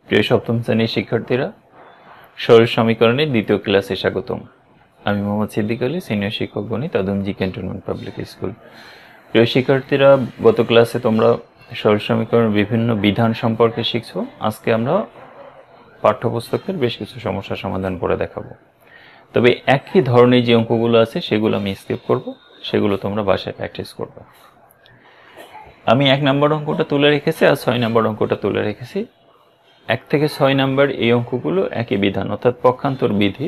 প্রিয় সপ্তম শ্রেণীর শিক্ষার্থীরা, সরল সমীকরণের দ্বিতীয় ক্লাসে স্বাগতম। আমি মোহাম্মদ সিদ্দিক আলী, সিনিয়র শিক্ষক গণিত, আদমজী ক্যান্টনমেন্ট পাবলিক স্কুল। প্রিয় শিক্ষার্থীরা, গত ক্লাসে তোমরা সরল সমীকরণের বিভিন্ন বিধান সম্পর্কে শিখছো। আজকে আমরা পাঠ্যপুস্তকের বেশ কিছু সমস্যার সমাধান করে দেখাবো। তবে একই ধরনের যে অঙ্কগুলো আছে সেগুলো আমি স্কিপ করব, সেগুলো তোমরা বাসায় প্র্যাকটিস করবে। আমি 1 নম্বর অঙ্কটা তুলে রেখেছি আর 6 নম্বর অঙ্কটা তুলে রেখেছি। 1 থেকে 6 নম্বর এই অঙ্কগুলো একই বিধান, অর্থাৎ পক্ষান্তর বিধি।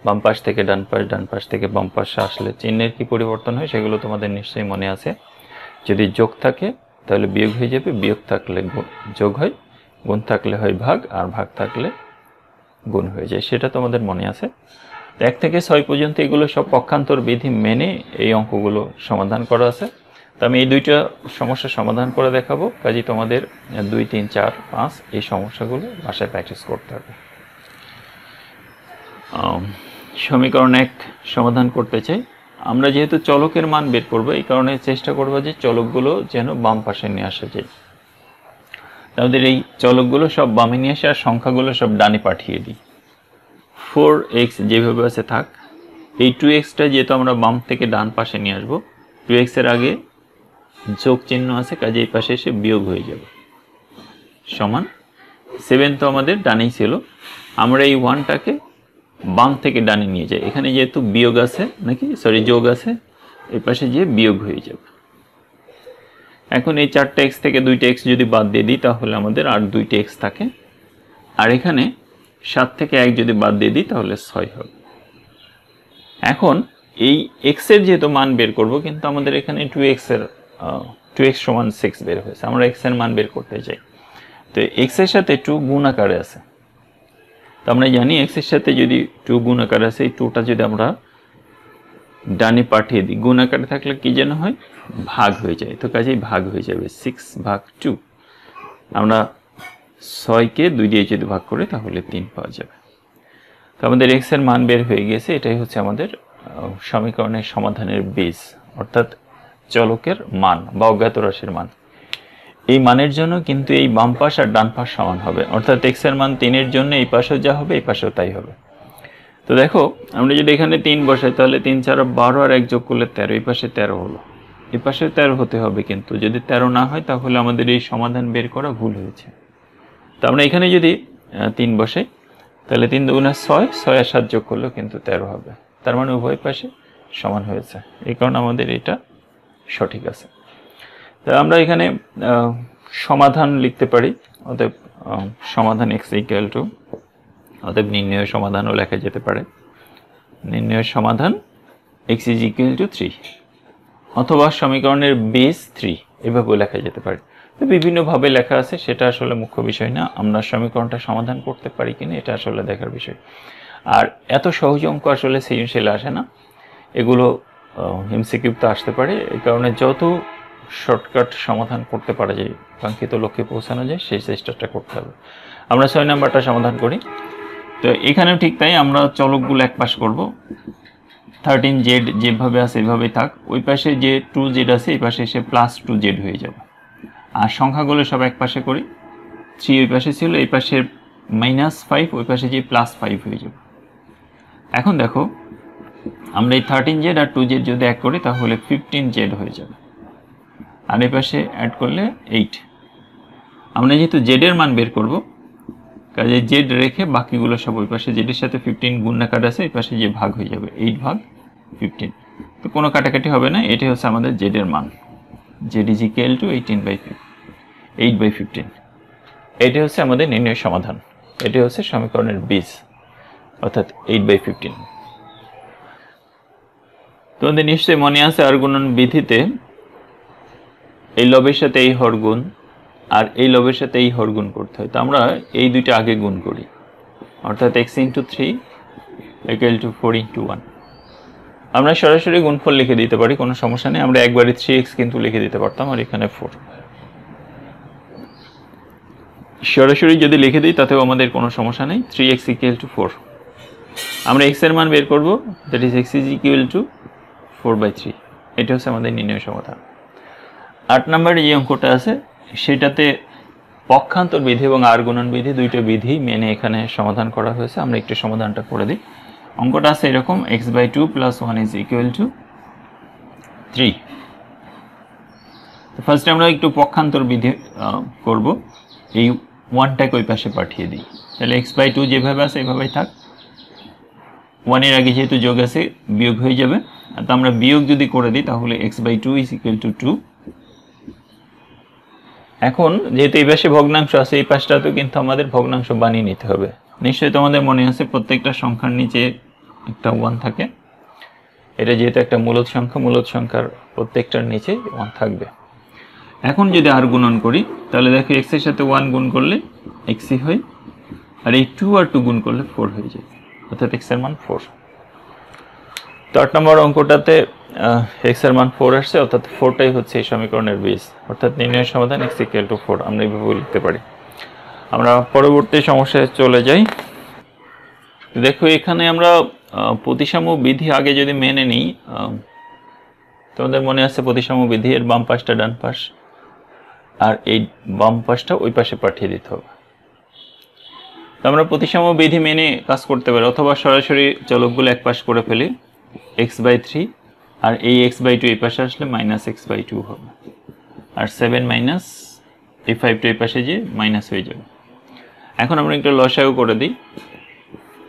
বাম পাশ থেকে ডান পাশ, ডান পাশ থেকে বাম পাশে আসলে চিহ্নের কি পরিবর্তন হয় সেগুলো তোমাদের নিশ্চয়ই মনে আছে। যদি যোগ থাকে তাহলে বিয়োগ হয়ে যাবে, বিয়োগ থাকলে যোগ হয়, গুণ থাকলে হয় ভাগ, আর ভাগ থাকলে গুণ হয়ে যায়, সেটা তোমাদের মনে আছে। 1 থেকে 6 পর্যন্ত এগুলো সব পক্ষান্তর বিধি মেনে এই অঙ্কগুলো সমাধান করা আছে। তো আমি এই দুইটা সমস্যা সমাধান করে দেখাবো, কাজেই তোমাদের 2, 3, 4, 5 এই সমস্যাগুলো বাসায় প্র্যাকটিস করতে হবে। সমীকরণ 1 সমাধান করতে চাই। আমরা যেহেতু চলকের মান বের করবো, এই কারণে চেষ্টা করবো যে চলকগুলো যেন বাম পাশে নিয়ে আসা যায়। আমাদের এই চলকগুলো সব বামে নিয়ে আসে আর সংখ্যাগুলো সব ডানে পাঠিয়ে দিই। 4x যেভাবে আছে থাক। এই 2xটা যেহেতু আমরা বাম থেকে ডান পাশে নিয়ে আসবো, 2x এর আগে যোগ চিহ্ন আছে, কাজে এই পাশে এসে বিয়োগ হয়ে যাবে, সমান 7 তো আমাদের ডানেই ছিল। আমরা এই 1টাকে বাম থেকে ডানে নিয়ে যাই, এখানে যেহেতু বিয়োগ আছে যোগ আছে, এই পাশে গিয়ে বিয়োগ হয়ে যাবে। এখন এই 4টা x থেকে 2টা x যদি বাদ দিয়ে দিই তাহলে আমাদের আর 2টা x থাকে, আর এখানে 7 থেকে 1 যদি বাদ দিয়ে দিই তাহলে 6 হবে। এখন এই x এর যেহেতু মান বের করব, কিন্তু আমাদের এখানে 2x সমান 6 বের হয়েছে, আমরা x এর মান বের করতে চাই। তো x এর সাথে 2 গুণ আকারে আছে, তো আমরা জানি x এর সাথে যদি 2 গুণ আকারে আছে, এই 2টা যদি আমরা ডানে পাঠিয়ে দিই, গুণ আকারে থাকলে কি যেন হয়, ভাগ হয়ে যায়, তো কাজেই ভাগ হয়ে যাবে 6/2। আমরা 6কে 2 দিয়ে যদি ভাগ করি তাহলে 3 পাওয়া যাবে। তো আমাদের x এর মান বের হয়ে গেছে। এটাই হচ্ছে আমাদের সমীকরণের সমাধানের বেস, অর্থাৎ চলকের মান বা অজ্ঞাত রাশির মান। এই মানের জন্য কিন্তু এই বাম পাশ আর ডান পাশ সমান হবে, অর্থাৎ x এর মান 3 এর জন্য এই পাশেও যা হবে এই পাশেও তাই হবে। তো দেখো, আমরা যদি এখানে 3 বসাই তাহলে 3 4 12 আর 1 যোগ করলে 13, এই পাশে 13 হলো, এই পাশে 13 হতে হবে, কিন্তু যদি 13 না হয় তাহলে আমাদের এই সমাধান বের করা ভুল হয়েছে। তো আমরা এখানে যদি 3 বসাই তাহলে 3 2 6, 6 আর 7 যোগ করলেও কিন্তু 13 হবে, তার মানে উভয় পাশে সমান হয়েছে, এই কারণে আমাদের এটা সঠিক আছে। তো আমরা এখানে সমাধান লিখতে পারি, অতএব সমাধান x = অতএব নির্ণয় সমাধানও লেখা যেতে পারে। নির্ণয় সমাধান x = 3, অথবা সমীকরণের বেস 3 এভাবেও লেখা যেতে পারে। তো বিভিন্নভাবে লেখা আছে, সেটা আসলে মুখ্য বিষয় না, আমরা সমীকরণটা সমাধান করতে পারি কিনা এটা আসলে দেখার বিষয়। আর এত সহজ অঙ্ক আসলে সৃজনশীলে আসে না, এগুলো এমসিকিউতে আসতে পারে, এই কারণে যত শর্টকাট সমাধান করতে পারা যায়, কাঙ্ক্ষিত লক্ষ্যে পৌঁছানো যায়, সেই চেষ্টাটা করতে হবে। আমরা 6 নম্বরটা সমাধান করি। তো এখানেও ঠিক তাই, আমরা চলকগুলো এক পাশ করব। 13z যেভাবে আছে এভাবেই থাক, ওই পাশে যে 2z আছে এই পাশে এসে +2z হয়ে যাবে, আর সংখ্যাগুলো সব এক পাশে করি। 3 ওই পাশে ছিল, এই পাশে -5, ওই পাশে যে +5 হয়ে যাবে। এখন দেখো, আমরা এই 13z আর 2z যদি অ্যাড করি তাহলে 15z হয়ে যাবে, আর এই পাশে অ্যাড করলে 8। আমরা যেহেতু z এর মান বের করব, কাজে z রেখে বাকিগুলো সব ওই পাশে, z এর সাথে 15 গুণ আকার আছে, এই পাশে যে ভাগ হয়ে যাবে, 8/15। তো কোনো কাটাকাটি হবে না, এটাই হচ্ছে আমাদের z এর মান, z = 8/15। এটাই হচ্ছে আমাদের নির্ণয় সমাধান, এটাই হচ্ছে সমীকরণের বেস, অর্থাৎ 8/15। তোমাদের নিশ্চয়ই মনে আছে আর গুণন বিধিতে এই লবের সাথে এই হর গুণ আর এই লবের সাথে এই হর গুণ করতে হয়। তো আমরা এই দুইটা আগে গুণ করি, অর্থাৎ x × 3 = 4 × 1। আমরা সরাসরি গুণফল লিখে দিতে পারি, কোনো সমস্যা নেই। আমরা একবারে 3x কিন্তু লিখে দিতে পারতাম, আর এখানে 4 সরাসরি যদি লিখে দিই তাতেও আমাদের কোনো সমস্যা নেই। 3x = 4। আমরা x এর মান বের করব, দ্যাট ইজ x = 4/3। এটা হচ্ছে আমাদের নির্ণয় সমাধান। 8 নম্বরে যে অঙ্কটা আছে সেটাতে পক্ষান্তর বিধি এবং আর গুণন বিধি দুইটা বিধি মেনে এখানে সমাধান করা হয়েছে। আমরা একটু সমাধানটা করে দিই। অঙ্কটা আছে এরকম, x/2 + 1 = 3। তো ফার্স্টে আমরা একটু পক্ষান্তর বিধি করব। এই 1টাকে ওই পাশে পাঠিয়ে দিই, তাহলে x/2 যেভাবে আছে এভাবেই থাক। 1 এর আগে যেহেতু যোগ আছে বিয়োগ হয়ে যাবে, আর তো আমরা বিয়োগ যদি করে দিই তাহলে x/2 = 2। এখন যেহেতু এই পাশে ভগ্নাংশ আছে, এই পাশটাতেও কিন্তু আমাদের ভগ্নাংশ বানিয়ে নিতে হবে। নিশ্চয়ই তোমাদের মনে আছে প্রত্যেকটা সংখ্যার নিচে একটা 1 থাকে। এটা যেহেতু একটা মূলদ সংখ্যা, মূলদ সংখ্যার প্রত্যেকটার নিচে 1 থাকবে। এখন যদি আর গুণন করি তাহলে দেখো x এর সাথে 1 গুণ করলে x হয়, আর এই 2 আর 2 গুণ করলে 4 হয়ে যায়, অর্থাৎ x এর মান 4। তো 8 নম্বর অঙ্কটাতে x এর মান 4 আসছে, অর্থাৎ 4টাই হচ্ছে এই সমীকরণের বেস, অর্থাৎ নির্ণয় সমাধান x = 4 আমরা এইভাবে লিখতে পারি। আমরা পরবর্তী সমস্যায় চলে যাই। দেখো এখানে আমরা প্রতিসাম্য বিধি আগে যদি মেনে নিই, তোমাদের মনে আছে প্রতিসাম্য বিধি এর বাম পাশটা ডান পাশ, আর এই বাম পাশটা ওই পাশে পাঠিয়ে দিতে হবে। তো আমরা প্রতিসাম্য বিধি মেনে কাজ করতে পারি, অথবা সরাসরি চলকগুলো এক পাশ করে ফেলি, x/3, আর এই x/2 এই পাশে আসলে -x/2 হবে, আর 7 মাইনাস এই 5টা এই পাশে যে মাইনাস হয়ে যাবে। এখন আমরা একটা লসাগু করে দিই।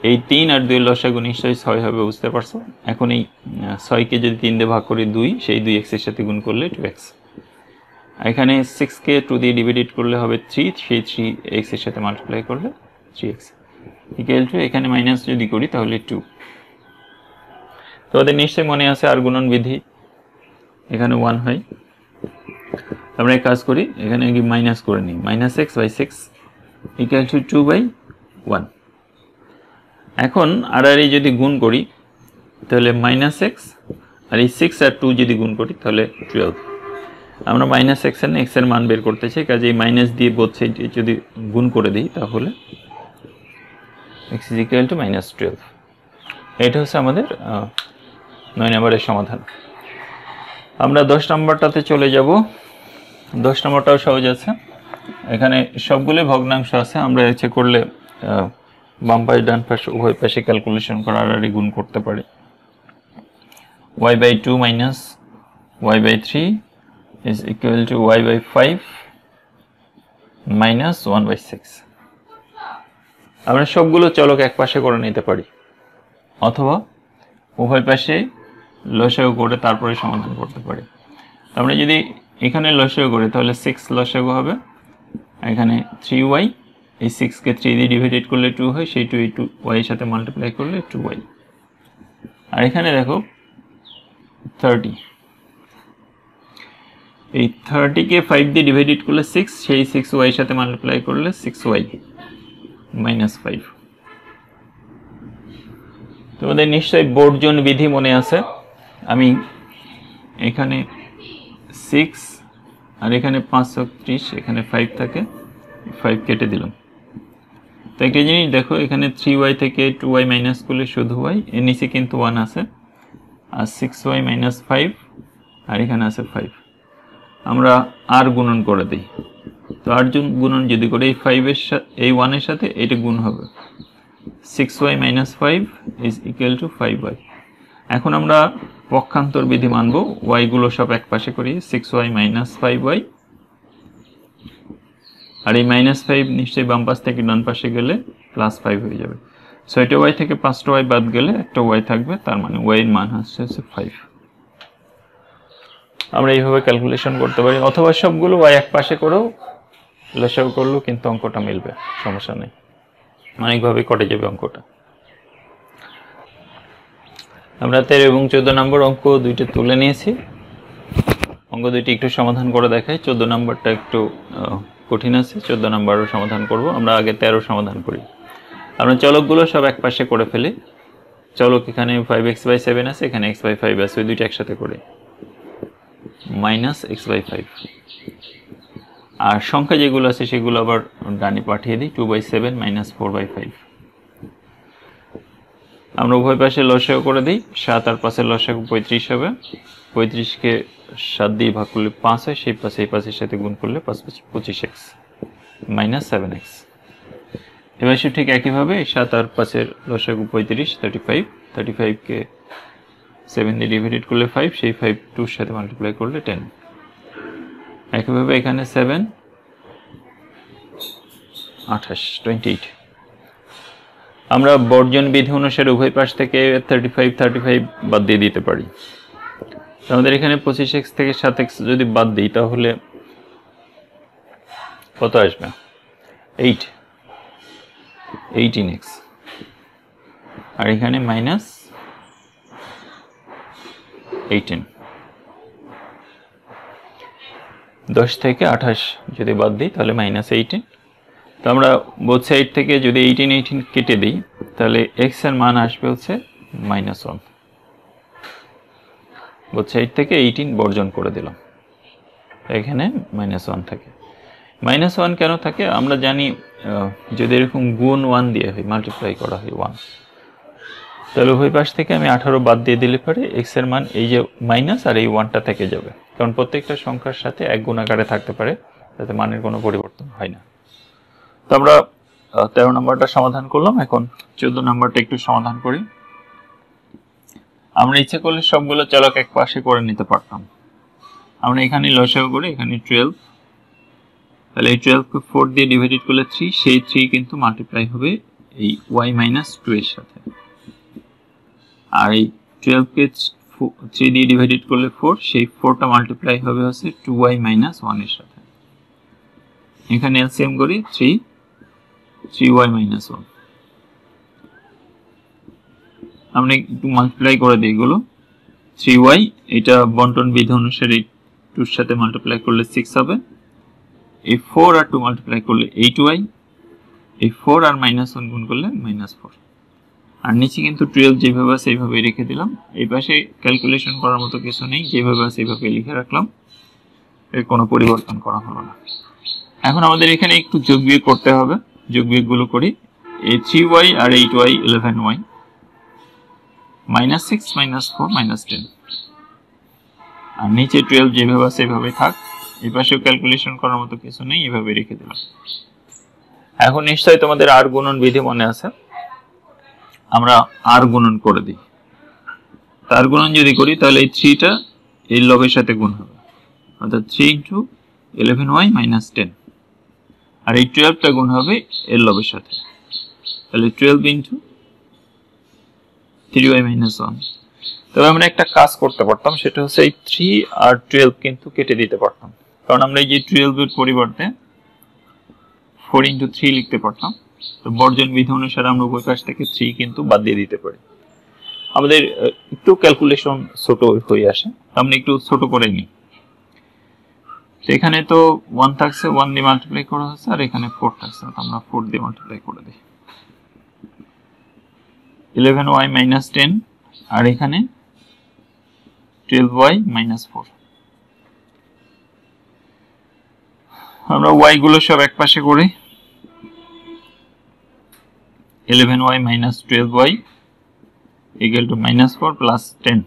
এই 3 আর 2 এর লসাগু নিশ্চয়ই 6 হবে, বুঝতে পারছো। এখন এই 6কে যদি 3 দিয়ে ভাগ করি 2, সেই 2x এর সাথে গুণ করলে 2x। এখানে 6কে 2 দিয়ে ডিভাইড করলে হবে 3, সেই 3x এর সাথে মাল্টিপ্লাই করলে 3x = এখানে মাইনাস যদি করি তাহলে 2। তোমাদের নিশ্চয়ই মনে আছে আর গুণন বিধি, এখানে 1 হয়। আমরা এক কাজ করি, এখানে কি মাইনাস করে নিই, -x/6 = 2/1। এখন আর এই যদি গুণ করি তাহলে -x, আর এই 6 আর 2 যদি গুণ করি তাহলে 12। আমরা -x এর x এর মান বের করতে চাই, কাজে এই মাইনাস দিয়ে বোথ সাইড যদি গুণ করে দিই তাহলে x = -12। এটা হচ্ছে আমাদের 9 নম্বরের সমাধান। আমরা 10 নম্বরটাতে চলে যাব। 10 নম্বরটাও সহজ আছে, এখানে সবগুলো ভগ্নাংশ আছে। আমরা ইচ্ছে করলে বাম পাশ ডান পাশ উভয় পাশে ক্যালকুলেশন করার আর গুণ করতে পারি। y/2 - y/3 = y/5 - 1/6। আমরা সবগুলো চলক এক পাশে করে নিতে পারি, অথবা উভয় পাশে লসাগু করে তারপরে সমাধান করতে পারি। আমরা যদি এখানে লসাগু করি তাহলে 6 লসাগু হবে, এখানে 3y, এই 6কে 3 দিয়ে ডিভাইড করলে 2 হয়, সেই 2 y এর সাথে মাল্টিপ্লাই করলে 2y। আর এখানে দেখো 30, এই 30কে 5 দিয়ে ডিভাইড করলে 6, সেই 6y এর সাথে মাল্টিপ্লাই করলে 6y - 5। তোমাদের নিশ্চয়ই বর্জন বিধি মনে আছে। আমি এখানে 6 আর এখানে 5 × 30, এখানে 5 থাকে, 5 কেটে দিলাম। তো একটা জিনিস দেখো, এখানে 3y থেকে 2y মাইনাস করলে শুধু y, এর নিচে কিন্তু 1 আছে, আর 6y - 5, আর এখানে আছে 5। আমরা আর গুণন করে দিই। তো আর গুণন যদি করে এই 5 এর সাথে এই 1 এর সাথে এটা গুণ হবে, 6y - 5 = 5y। এখন আমরা পক্ষান্তর বিধি মানব, y গুলো সব এক পাশে করি, 6y - 5y, আর এই -5 নিশ্চয়ই বাম পাশ থেকে ডান পাশে গেলে +5 হয়ে যাবে। 6টা y থেকে 5টা y বাদ গেলে একটা y থাকবে, তার মানে y এর মান হচ্ছে 5। আমরা এইভাবে ক্যালকুলেশন করতে পারি, অথবা সবগুলো y এক পাশে করেও লসাগু করলেও কিন্তু অঙ্কটা মিলবে, সমস্যা নেই, অনেকভাবে কেটে যাবে অঙ্কটা। আমরা 13 এবং 14 নম্বর অঙ্ক দুইটা তুলে নিয়েছি। অঙ্ক দুইটি একটু সমাধান করে দেখাই। 14 নম্বরটা একটু কঠিন আছে, 14 নম্বরও সমাধান করব। আমরা আগে 13 সমাধান করি। আমরা চলকগুলো সব এক পাশে করে ফেলি। চলক এখানে 5x/7 আছে, এখানে x/5 আছে, ওই দুইটা একসাথে করি, -x/5। আর সংখ্যা যেগুলো আছে সেগুলো আবার ডানে পাঠিয়ে দিই, 2/7 - 4/5। আমরা উভয় পাশে লসাগু করে দিই, 7 আর 5 এর লসাগু 35 হবে, 35কে 7 দিয়ে ভাগ করলে 5 হয়, সেই পাশে এই পাশের সাথে গুণ করলে 5×5 = 25x। Minus 7x। এবার সে ঠিক একইভাবে 7 আর 5-এর লসাগু 35, 35কে 7 দিয়ে ডিভাইডেড করলে 5, সেই 5 2-র সাথে মাল্টিপ্লাই করলে 10। একইভাবে এখানে 7 28, 28। আমরা বর্জন বিধি অনুসারে উভয় পাশ থেকে 35 বাদ দিয়ে দিতে পারি। আমাদের এখানে 25x থেকে 7x যদি বাদ দিই তাহলে কত আসবে? 18x। আর এখানে মাইনাস 18। 10 থেকে 28 যদি বাদ দিই তাহলে মাইনাস 18। তো আমরা বোথ সাইড থেকে যদি 18 কেটে দিই তাহলে x এর মান আসবে হচ্ছে -1। বোথ সাইড থেকে 18 বর্জন করে দিলাম, এখানে -1 থাকে। -1 কেন থাকে? আমরা জানি যদি এরকম গুণ 1 দিয়ে হয়, মাল্টিপ্লাই করা হয় 1, তাহলে উভয় পাশ থেকে আমি 18 বাদ দিয়ে দিলে পরে x এর মান এই যে মাইনাস আর এই 1টা থেকে যাবে, কারণ প্রত্যেকটা সংখ্যার সাথে এক গুণ আকারে থাকতে পারে, যাতে মানের কোনো পরিবর্তন হয় না। তো আমরা 13 নম্বরটা সমাধান করলাম। এখন 14 নম্বরটা একটু সমাধান করি। আমরা ইচ্ছে করলে সবগুলো চলক এক পাশে করে নিতে পারতাম। আমরা এখানে লসাগু করি, এখানে 12, তাহলে এই 12 কে 4 দিয়ে ডিভাইডেড করলে 3, সেই 3 কিন্তু মাল্টিপ্লাই হবে এই y - 2 এর সাথে। আর এই 12 কে 3 দিয়ে ডিভাইডেড করলে 4, সেই 4টা মাল্টিপ্লাই হবে হচ্ছে 2y - 1 এর সাথে। এখানে এলসিএম করি 3y - 1। আমরা একটু মাল্টিপ্লাই করে দিই এগুলো। 3y, এটা বন্টন বিধি অনুসারে 2 এর সাথে মাল্টিপ্লাই করলে 6 হবে। এই 4 আর 2 মাল্টিপ্লাই করলে 8y, এই 4 আর -1 গুণ করলে -4। আর নিচে কিন্তু 12 যেভাবে আছে এইভাবে রেখে দিলাম। এই পাশে ক্যালকুলেশন করার মতো কিছু নেই, যেভাবে আছে এইভাবে লিখে রাখলাম, এর কোনো পরিবর্তন করা হলো না। এখন আমাদের এখানে একটু যোগ বিয়োগ করতে হবে। যোগ বিয়োগগুলো করি। এই 3y আর 8y 11y, -6 -4 -10। আর নিচে 12 যেভাবে আছে এইভাবে থাক, এই পাশেও ক্যালকুলেশন করার মতো কিছু নেই, এইভাবে রেখে দিলাম। এখন নিশ্চয়ই তোমাদের আর গুণন বিধি মনে আছে, আমরা আর গুণন করে দিই। তার গুণন যদি করি তাহলে এই 3টা এই লবের সাথে গুণ হবে, অর্থাৎ 3 × 11y - 10। আর এই 12টা গুণ হবে এর লবের সাথে, তাহলে 12 × 3y - 1। তবে আমরা একটা কাজ করতে পারতাম, সেটা হচ্ছে এই 3 আর 12 কিন্তু কেটে দিতে পারতাম, কারণ আমরা এই যে 12 এর পরিবর্তে 4 × 3 লিখতে পারতাম। তো বর্জন বিধি অনুসারে আমরা উভয় পাশ থেকে 3 কিন্তু বাদ দিয়ে দিতে পারি। আমাদের একটু ক্যালকুলেশন ছোট হয়ে আসে, আমরা একটু ছোট করে নিই। এখানে তো 1 থাকছে, 1 দিয়ে মাল্টিপ্লাই করা হচ্ছে, আর এখানে 4 থাকছে, আমরা 4 দিয়ে মাল্টিপ্লাই করে দিই। 11y - 10, আর এখানে 12y - 4। আমরা y গুলো সব এক পাশে করি। 11y - 12y = -4 + 10।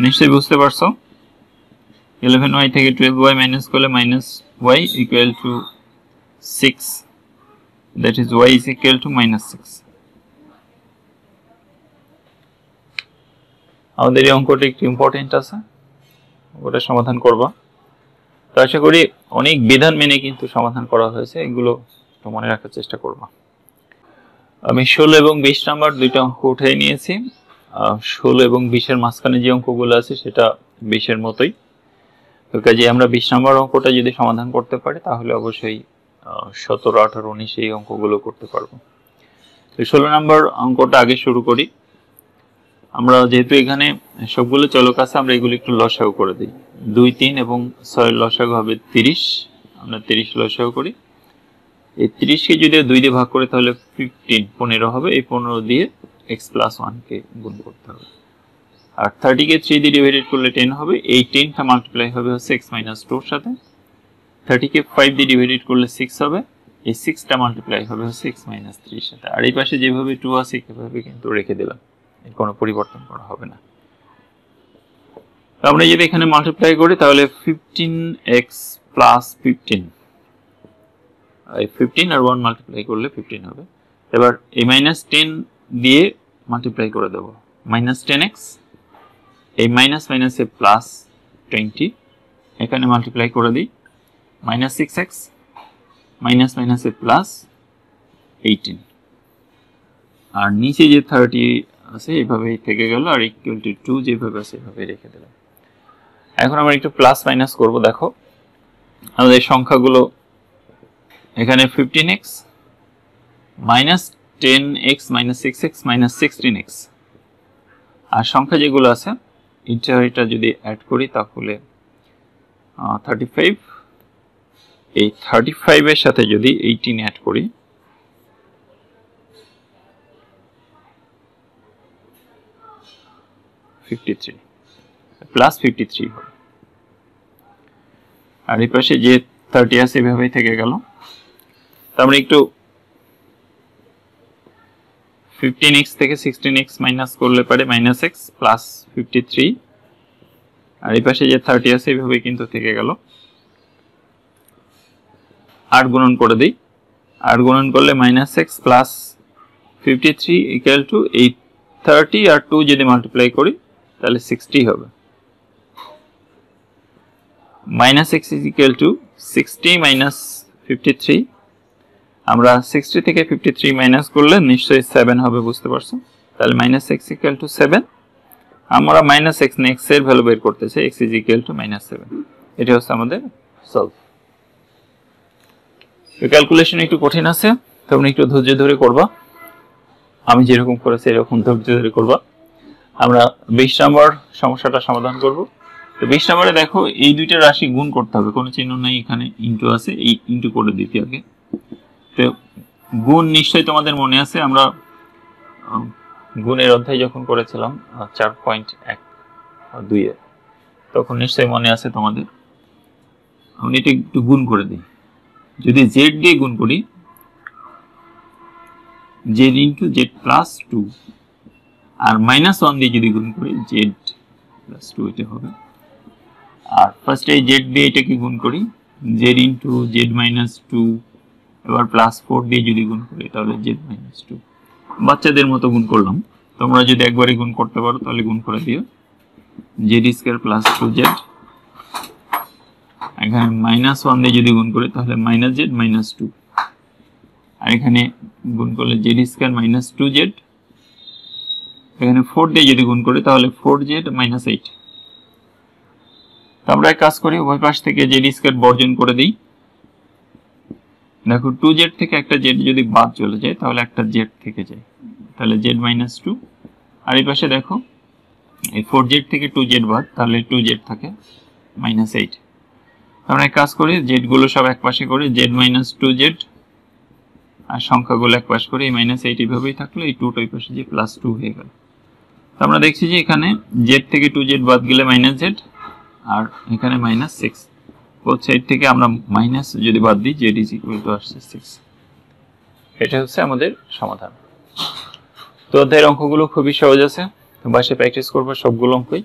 নিশ্চয়ই বুঝতে পারছো, 11y থেকে 12y মাইনাস করলে -y = 6, that is y is equal to -6। আমাদের এই অঙ্কটা একটু ইম্পর্টেন্ট আছে, ওটা সমাধান করবা। তো আশা করি অনেক বিধান মেনে কিন্তু সমাধান করা হয়েছে, এগুলো একটু মনে রাখার চেষ্টা করবা। আমি 16 এবং 20 নাম্বার দুইটা অঙ্ক উঠে নিয়েছি। 16 এবং 20 এর মাঝখানে যে অঙ্কগুলো আছে সেটা 20 এর মতোই। তো কাজে আমরা 20 নাম্বার অঙ্কটা যদি সমাধান করতে পারি তাহলে অবশ্যই 17, 18, 19 এই অঙ্কগুলো করতে পারবো। তো 16 নাম্বার অঙ্কটা আগে শুরু করি। আমরা যেহেতু এখানে সবগুলো চলক আছে, আমরা এগুলো একটু লসাগু করে দিই। 2, 3 এবং 6 লসাগু হবে 30। আমরা 30 লসাগু করি। এই 30 কে যদি 2 দিয়ে ভাগ করে তাহলে 15 হবে। এই 15 দিয়ে x + 1 কে গুণ করতে হবে। আর 30 কে 3 দিয়ে ডিভাইডেড করলে 10 হবে। এই 10টা মাল্টিপ্লাই হবে হচ্ছে x - 2 এর সাথে। 30 কে 5 দিয়ে ডিভাইডেড করলে 6 হবে। এই 6টা মাল্টিপ্লাই হবে হচ্ছে x - 3 এর সাথে। আর এই পাশে যেভাবে 2 আছে সেভাবে কিন্তু রেখে দিলাম, এর কোনো পরিবর্তন করা হবে না। আমরা যদি এখানে মাল্টিপ্লাই করি তাহলে 15x + 15 এই 15 আর 1 মাল্টিপ্লাই করলে 15 হবে। এবার এই -10 দিয়ে মাল্টিপ্লাই করে দেব, -10x, এই মাইনাস মাইনাসে প্লাস 20, এখানে মাল্টিপ্লাই করে দিই, -6x, মাইনাস মাইনাসে প্লাস 18, আর নিচে যে 30 আছে এইভাবেই থেকে গেল, আর ইকুয়াল টু 2 যেভাবে আছে এভাবে রেখে দিলাম। এখন আমরা একটু প্লাস মাইনাস করব। দেখো আমাদের সংখ্যাগুলো এখানে 15x, -10x, -6x, -16x, আর সংখ্যা যেগুলো আছে এটা যদি অ্যাড করি তাহলে 35, এই 35 এর সাথে যদি 18 অ্যাড করি +53 হবে। আর এই পাশে যে 30 আছে এভাবেই থেকে গেল। আমরা একটু 15x থেকে 16x মাইনাস করলে পারে -x +53, আর এই পাশে যে 30 আছে এভাবেই কিন্তু থেকে গেল। 8 গুণন করে দিই, 8 গুণন করলে -x +53 ইকুয়াল টু এই 30 আর 2 যদি মাল্টিপ্লাই করি তাহলে 60 হবে। -x is equal to 60 - 53, আমরা 60 থেকে 53 মাইনাস করলে নিশ্চয়ই 7 হবে, বুঝতে পারছো? তাহলে -x equal to 7, আমরা -x x এর ভ্যালু বের করতেছি, x is equal to -7। এটা হচ্ছে আমাদের সলভ। তো ক্যালকুলেশন একটু কঠিন আছে, তোমরা একটু ধৈর্য ধরে করবা, আমি যেরকম করেছি এরকম ধৈর্য ধরে করবা। আমরা 20 নম্বর সমস্যাটা সমাধান করব। তো 20 নম্বরে দেখো এই দুইটা রাশি গুণ করতে হবে, কোনো চিহ্ন নাই, এখানে ইনটু আছে, এই ইনটু করে দিতে আগে। তো গুণ নিশ্চয়ই তোমাদের মনে আছে, আমরা গুণের অধ্যায় যখন করেছিলাম 4.1-2 এ, তখন নিশ্চয়ই মনে আছে তোমাদের। আমি এটা একটু গুণ করে দিই, যদি z দিয়ে গুণ করি, z ইনটু z প্লাস 2, আর -1 দিয়ে যদি গুণ করি z প্লাস 2, এটা হবে। আর ফার্স্ট এই z দিয়ে এটাকে গুণ করি, z ইনটু z মাইনাস 2, এবার +4 দিয়ে যদি গুণ করি তাহলে z মাইনাস 2। বাচ্চাদের মতো গুণ করলাম, তোমরা যদি একবারে গুণ করতে পারো তাহলে গুণ করে দিও, z স্কয়ার প্লাস 2z, এখানে -1 দিয়ে যদি গুণ করি তাহলে -z মাইনাস 2, আর এখানে গুণ করলে z স্কয়ার মাইনাস 2z, এখানে 4 দিয়ে যদি গুণ করি তাহলে 4z মাইনাস 8। তো আমরা এক কাজ করি, উভয় পাশ থেকে z স্কয়ার বর্জন করে দিই। দেখো 2z থেকে একটা z যদি বাদ চলে যায় তাহলে একটা z থেকে যায়, তাহলে z মাইনাস 2, আর এই পাশে দেখো এই 4z থেকে 2z বাদ, তাহলে 2z থাকে -8। আমরা এক কাজ করি, z গুলো সব এক পাশে করি, z মাইনাস 2z, আর সংখ্যাগুলো এক পাশে করি, এই -8 এইভাবেই থাকলো, এই 2 টা এই পাশে যে +2 হয়ে গেল। তো আমরা দেখছি যে এখানে z থেকে 2z বাদ গেলে -z, আর এখানে -6, বোথ সাইড থেকে আমরা মাইনাস যদি বাদ দিই z ইজ ইকুয়াল টু আসছে 6। এটা হচ্ছে আমাদের সমাধান। তো অধ্যায়ের অঙ্কগুলো খুবই সহজ আছে, বাসায় প্র্যাকটিস করবে সবগুলো অঙ্কই,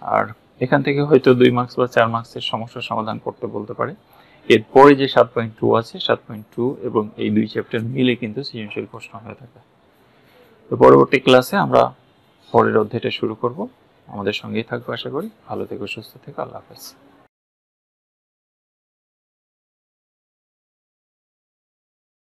আর এখান থেকে হয়তো 2 মার্কস বা 4 মার্কসের সমস্যার সমাধান করতে বলতে পারে। এরপরে যে 7.2 আছে, 7.2 এবং এই 2 চ্যাপ্টার মিলে কিন্তু সৃজনশীল প্রশ্ন হয়ে থাকে। তো পরবর্তী ক্লাসে আমরা পরের অধ্যায়টা শুরু করব, আমাদের সঙ্গেই থাকবো আশা করি। ভালো থেকো, সুস্থ থেকো, আল্লাহ হাফেজ।